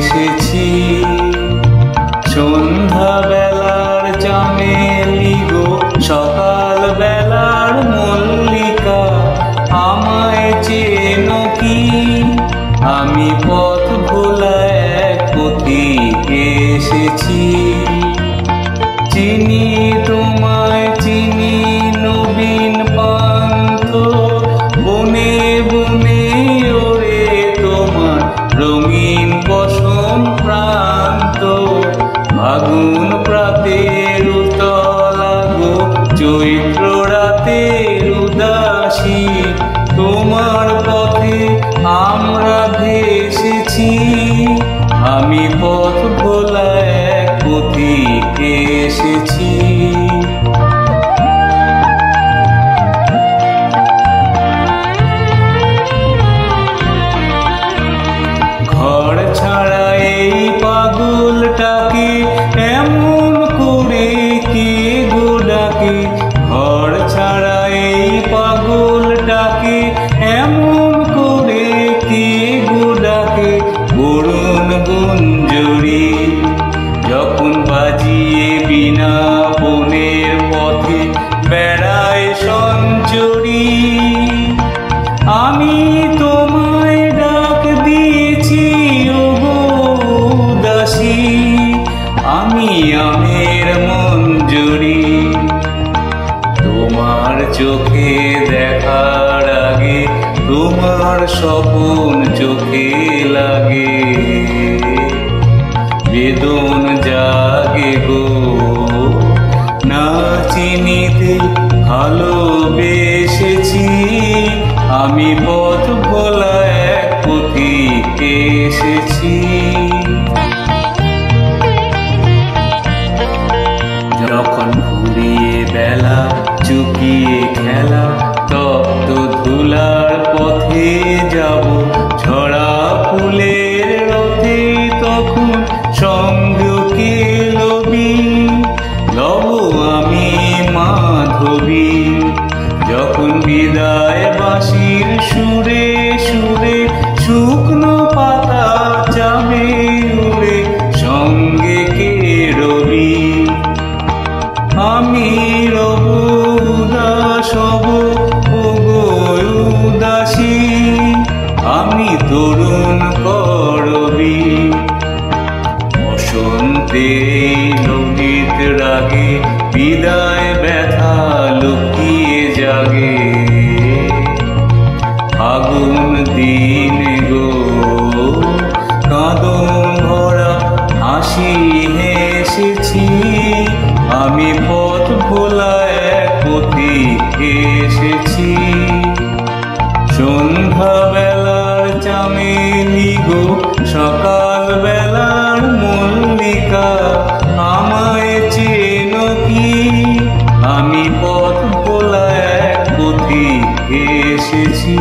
এসেছি। সন্ধ্যা বেলার চামেলি গো, সকাল বেলার মল্লিকা, আমায় চেনো কি? আমি পথ ভোলা এক পথিক এসেছি। চিনি তোমায় চিনি নবীন পান্থ, বনে বনে ওরে তোমার রঙিন বসন প্রান্ত। ফাগুন প্রাতের উতলা গো, চৈত্র রাতের উদাসী, তোমার পথে আমরা ভেসেছি। আমি পথ ভোলা এক পথিক এসেছি। ঘর ছাড়া এই পাগলটাকে এমন করে কে গো ডাকে? ঘর ছাড়া এই পাগলটাকে এমন করে কে গো ডাকে? বরুণ গুঞ্জরি যখন বাজিয়ে বিনা বনের পথে বেড়ায় সঞ্চরি, আমি তোমায় ডাক দিয়েছি ওগো দাসী। আমি আমের মঞ্জরি, তোমার চোখে দেখার আগে তোমার স্বপন চোখে লাগে। বেদন জাগে গো, না চিনিতে ভালোবেসেছি। আমি পথ ভোলা এক পথিক এসেছি। যখন ফুরিয়ে বেলা চুকিয়ে খেলা, তপ্ত ধুলার পথে যাব ছড়া ফুলের রথে, তখন সঙ্গ কে লবি? লব আমি মাধবী। যখন বিদায় বাঁশির সুরে সুরে শুকনো পাতা যাবে উড়ে, সঙ্গে কে রবি? আমি রব উদাস হব ওগো উদাসী। আমি তরুণ করবি বসন্তে লোহিত রাগে, বিদায় ব্যথা লুকিয়ে জাগে। ফাগুন দিন গো, কাঁদন ভরা হাসি হেসেছি। আমি পথ ভোলা এক পথিক এসেছি। সন্ধ্যা বেলার চামেলি গো, সকাল বেলার মল্লিকা, আমায় চেনো কি? আমি পথ ভোলা এক পথিক এসেছি।